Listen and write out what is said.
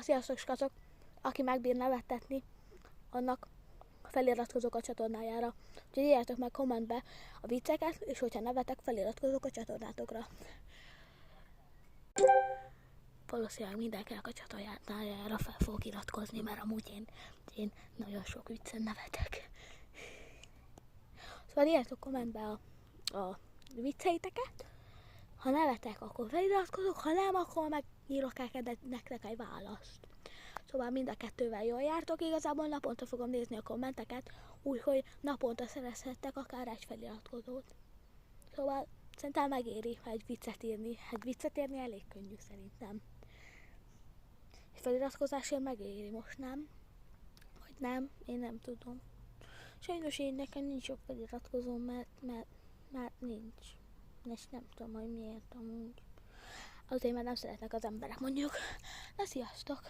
sziasztok, skacok! Aki megbír nevettetni, annak feliratkozok a csatornájára. Úgyhogy írjátok meg kommentbe a vicceket, és hogyha nevetek, feliratkozok a csatornátokra. Valószínűleg mindenkinek a csatornájára fel fogok iratkozni, mert amúgy én nagyon sok viccen nevetek. Szóval írjátok kommentbe a vicceiteket. Ha nevetek, akkor feliratkozok, ha nem, akkor megírok nektek egy választ. Szóval mind a kettővel jól jártok, igazából naponta fogom nézni a kommenteket, úgyhogy naponta szerezhettek akár egy feliratkozót. Szóval szerintem megéri egy viccet írni. Egy viccet írni elég könnyű szerintem. Egy feliratkozásért megéri, most nem? Vagy nem? Én nem tudom. Sajnos nekem nincs sok feliratkozóm, mert nincs. És nem tudom, hogy miért amúgy. Azért, mert nem szeretnek az emberek, mondjuk. Na, sziasztok!